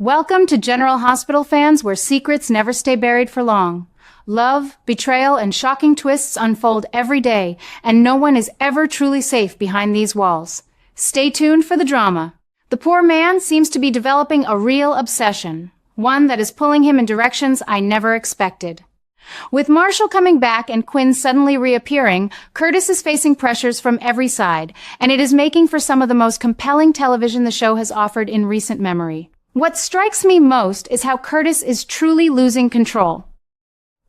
Welcome to General Hospital, fans, where secrets never stay buried for long. Love, betrayal, and shocking twists unfold every day, and no one is ever truly safe behind these walls. Stay tuned for the drama. The poor man seems to be developing a real obsession, one that is pulling him in directions I never expected. With Marshall coming back and Quinn suddenly reappearing, Curtis is facing pressures from every side, and it is making for some of the most compelling television the show has offered in recent memory. What strikes me most is how Curtis is truly losing control.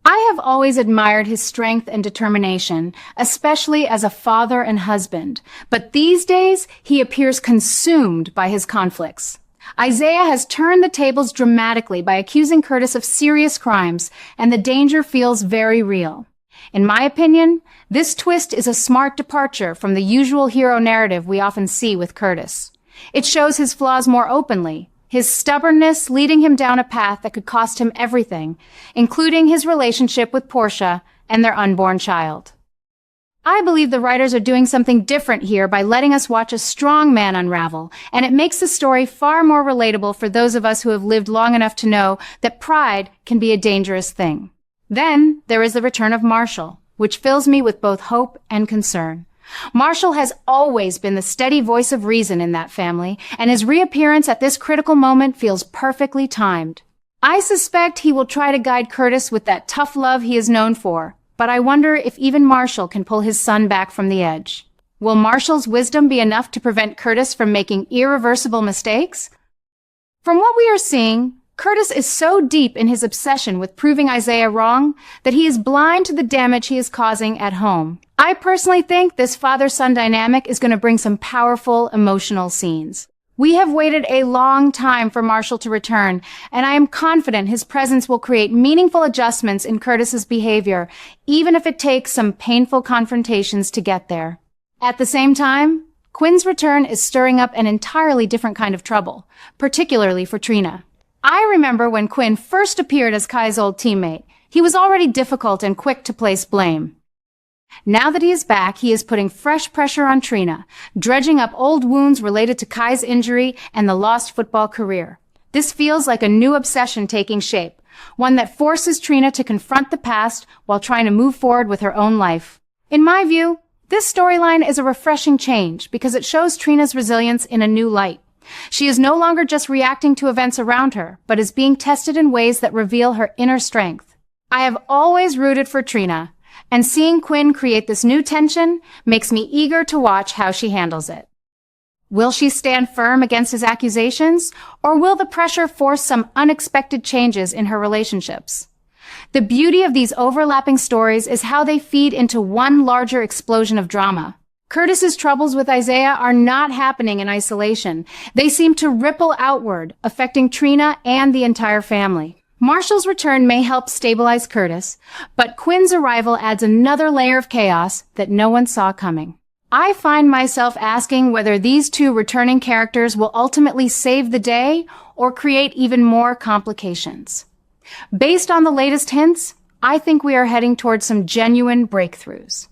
I have always admired his strength and determination, especially as a father and husband, but these days he appears consumed by his conflicts. Isaiah has turned the tables dramatically by accusing Curtis of serious crimes, and the danger feels very real. In my opinion, this twist is a smart departure from the usual hero narrative we often see with Curtis. It shows his flaws more openly, his stubbornness leading him down a path that could cost him everything, including his relationship with Portia and their unborn child. I believe the writers are doing something different here by letting us watch a strong man unravel, and it makes the story far more relatable for those of us who have lived long enough to know that pride can be a dangerous thing. Then there is the return of Marshall, which fills me with both hope and concern. Marshall has always been the steady voice of reason in that family, and his reappearance at this critical moment feels perfectly timed. I suspect he will try to guide Curtis with that tough love he is known for, but I wonder if even Marshall can pull his son back from the edge. Will Marshall's wisdom be enough to prevent Curtis from making irreversible mistakes? From what we are seeing, Curtis is so deep in his obsession with proving Isaiah wrong that he is blind to the damage he is causing at home. I personally think this father-son dynamic is going to bring some powerful emotional scenes. We have waited a long time for Marshall to return, and I am confident his presence will create meaningful adjustments in Curtis's behavior, even if it takes some painful confrontations to get there. At the same time, Quinn's return is stirring up an entirely different kind of trouble, particularly for Trina. I remember when Quinn first appeared as Kai's old teammate. He was already difficult and quick to place blame. Now that he is back, he is putting fresh pressure on Trina, dredging up old wounds related to Kai's injury and the lost football career. This feels like a new obsession taking shape, one that forces Trina to confront the past while trying to move forward with her own life. In my view, this storyline is a refreshing change because it shows Trina's resilience in a new light. She is no longer just reacting to events around her, but is being tested in ways that reveal her inner strength. I have always rooted for Trina, and seeing Quinn create this new tension makes me eager to watch how she handles it. Will she stand firm against his accusations, or will the pressure force some unexpected changes in her relationships? The beauty of these overlapping stories is how they feed into one larger explosion of drama. Curtis's troubles with Isaiah are not happening in isolation. They seem to ripple outward, affecting Trina and the entire family. Marshall's return may help stabilize Curtis, but Quinn's arrival adds another layer of chaos that no one saw coming. I find myself asking whether these two returning characters will ultimately save the day or create even more complications. Based on the latest hints, I think we are heading towards some genuine breakthroughs.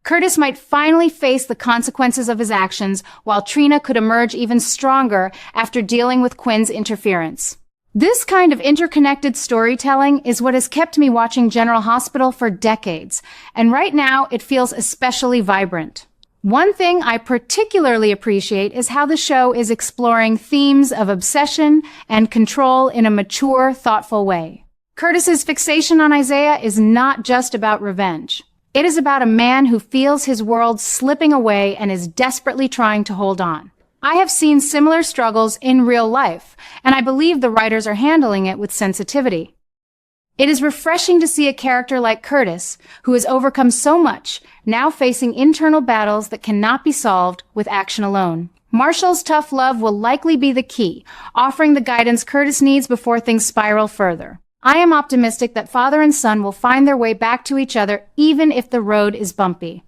Curtis might finally face the consequences of his actions, while Trina could emerge even stronger after dealing with Quinn's interference. This kind of interconnected storytelling is what has kept me watching General Hospital for decades, and right now it feels especially vibrant. One thing I particularly appreciate is how the show is exploring themes of obsession and control in a mature, thoughtful way. Curtis's fixation on Isaiah is not just about revenge. It is about a man who feels his world slipping away and is desperately trying to hold on. I have seen similar struggles in real life, and I believe the writers are handling it with sensitivity. It is refreshing to see a character like Curtis, who has overcome so much, now facing internal battles that cannot be solved with action alone. Marshall's tough love will likely be the key, offering the guidance Curtis needs before things spiral further. I am optimistic that father and son will find their way back to each other even if the road is bumpy.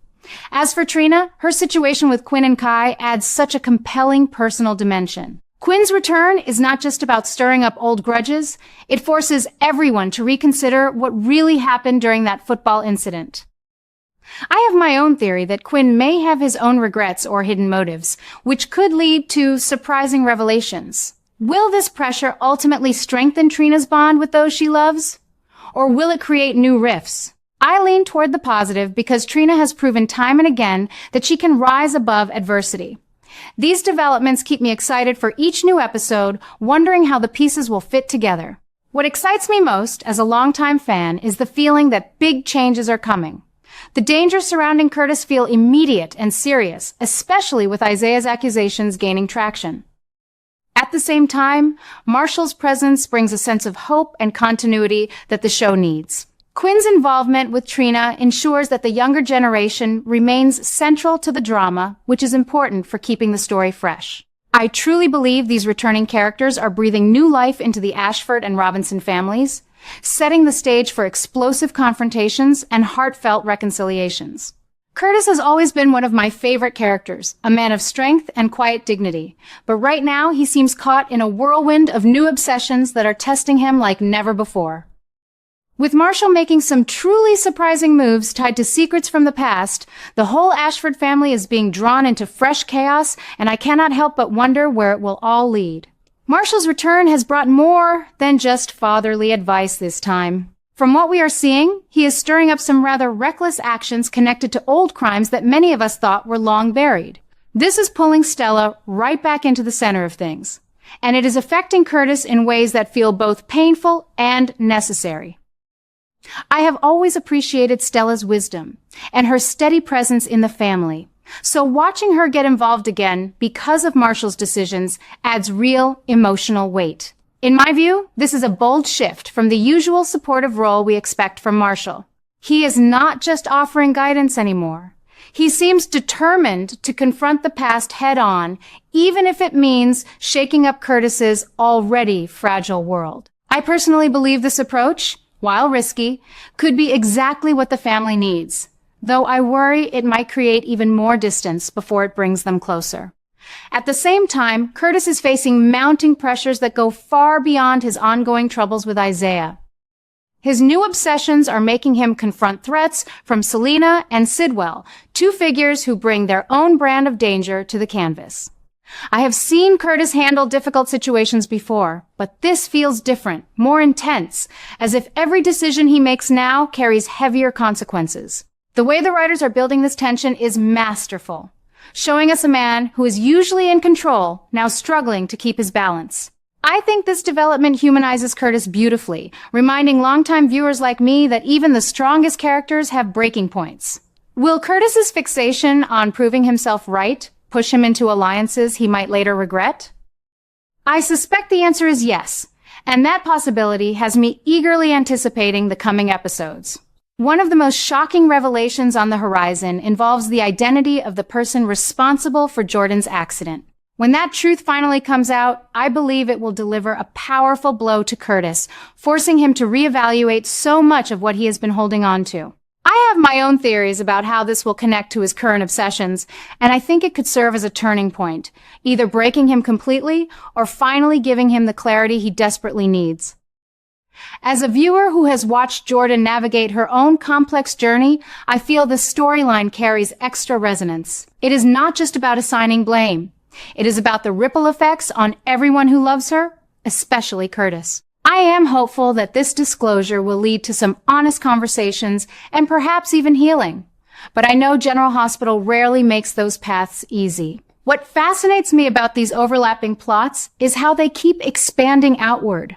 As for Trina, her situation with Quinn and Kai adds such a compelling personal dimension. Quinn's return is not just about stirring up old grudges, it forces everyone to reconsider what really happened during that football incident. I have my own theory that Quinn may have his own regrets or hidden motives, which could lead to surprising revelations. Will this pressure ultimately strengthen Trina's bond with those she loves? Or will it create new rifts? I lean toward the positive because Trina has proven time and again that she can rise above adversity. These developments keep me excited for each new episode, wondering how the pieces will fit together. What excites me most as a longtime fan is the feeling that big changes are coming. The dangers surrounding Curtis feel immediate and serious, especially with Isaiah's accusations gaining traction. At the same time, Marshall's presence brings a sense of hope and continuity that the show needs. Quinn's involvement with Trina ensures that the younger generation remains central to the drama, which is important for keeping the story fresh. I truly believe these returning characters are breathing new life into the Ashford and Robinson families, setting the stage for explosive confrontations and heartfelt reconciliations. Curtis has always been one of my favorite characters, a man of strength and quiet dignity, but right now he seems caught in a whirlwind of new obsessions that are testing him like never before. With Marshall making some truly surprising moves tied to secrets from the past, the whole Ashford family is being drawn into fresh chaos, and I cannot help but wonder where it will all lead. Marshall's return has brought more than just fatherly advice this time. From what we are seeing, he is stirring up some rather reckless actions connected to old crimes that many of us thought were long buried. This is pulling Stella right back into the center of things, and it is affecting Curtis in ways that feel both painful and necessary. I have always appreciated Stella's wisdom and her steady presence in the family, so watching her get involved again because of Marshall's decisions adds real emotional weight. In my view, this is a bold shift from the usual supportive role we expect from Marshall. He is not just offering guidance anymore. He seems determined to confront the past head-on, even if it means shaking up Curtis's already fragile world. I personally believe this approach, while risky, could be exactly what the family needs, though I worry it might create even more distance before it brings them closer. At the same time, Curtis is facing mounting pressures that go far beyond his ongoing troubles with Isaiah. His new obsessions are making him confront threats from Selena and Sidwell, two figures who bring their own brand of danger to the canvas. I have seen Curtis handle difficult situations before, but this feels different, more intense, as if every decision he makes now carries heavier consequences. The way the writers are building this tension is masterful, showing us a man who is usually in control, now struggling to keep his balance. I think this development humanizes Curtis beautifully, reminding longtime viewers like me that even the strongest characters have breaking points. Will Curtis's fixation on proving himself right push him into alliances he might later regret? I suspect the answer is yes, and that possibility has me eagerly anticipating the coming episodes. One of the most shocking revelations on the horizon involves the identity of the person responsible for Jordan's accident. When that truth finally comes out, I believe it will deliver a powerful blow to Curtis, forcing him to reevaluate so much of what he has been holding on to. I have my own theories about how this will connect to his current obsessions, and I think it could serve as a turning point, either breaking him completely or finally giving him the clarity he desperately needs. As a viewer who has watched Jordan navigate her own complex journey, I feel this storyline carries extra resonance. It is not just about assigning blame. It is about the ripple effects on everyone who loves her, especially Curtis. I am hopeful that this disclosure will lead to some honest conversations and perhaps even healing. But I know General Hospital rarely makes those paths easy. What fascinates me about these overlapping plots is how they keep expanding outward.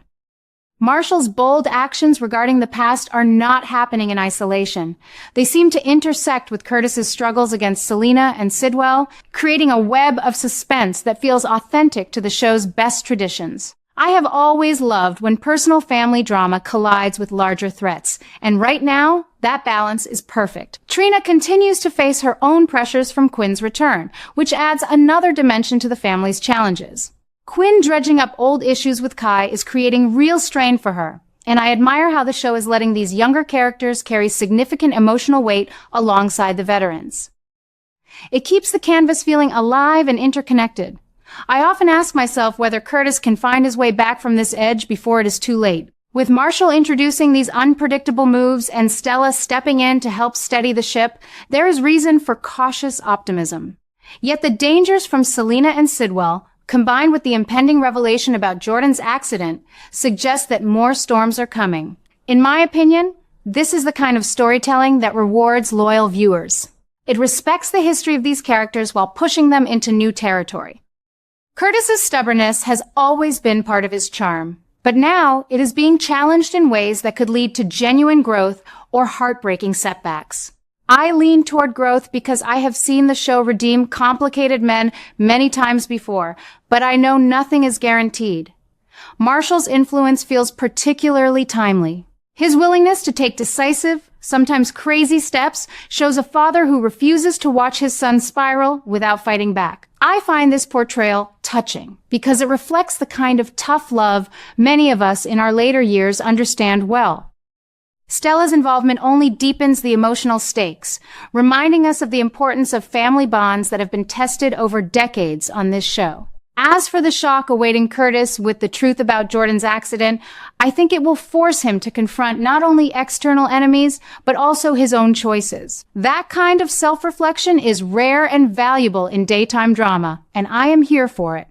Marshall's bold actions regarding the past are not happening in isolation. They seem to intersect with Curtis's struggles against Selena and Sidwell, creating a web of suspense that feels authentic to the show's best traditions. I have always loved when personal family drama collides with larger threats, and right now, that balance is perfect. Trina continues to face her own pressures from Quinn's return, which adds another dimension to the family's challenges. Quinn dredging up old issues with Kai is creating real strain for her, and I admire how the show is letting these younger characters carry significant emotional weight alongside the veterans. It keeps the canvas feeling alive and interconnected. I often ask myself whether Curtis can find his way back from this edge before it is too late. With Marshall introducing these unpredictable moves and Stella stepping in to help steady the ship, there is reason for cautious optimism. Yet the dangers from Selena and Sidwell, combined with the impending revelation about Jordan's accident, suggests that more storms are coming. In my opinion, this is the kind of storytelling that rewards loyal viewers. It respects the history of these characters while pushing them into new territory. Curtis's stubbornness has always been part of his charm, but now it is being challenged in ways that could lead to genuine growth or heartbreaking setbacks. I lean toward growth because I have seen the show redeem complicated men many times before, but I know nothing is guaranteed. Marshall's influence feels particularly timely. His willingness to take decisive, sometimes crazy steps shows a father who refuses to watch his son spiral without fighting back. I find this portrayal touching because it reflects the kind of tough love many of us in our later years understand well. Stella's involvement only deepens the emotional stakes, reminding us of the importance of family bonds that have been tested over decades on this show. As for the shock awaiting Curtis with the truth about Jordan's accident, I think it will force him to confront not only external enemies, but also his own choices. That kind of self-reflection is rare and valuable in daytime drama, and I am here for it.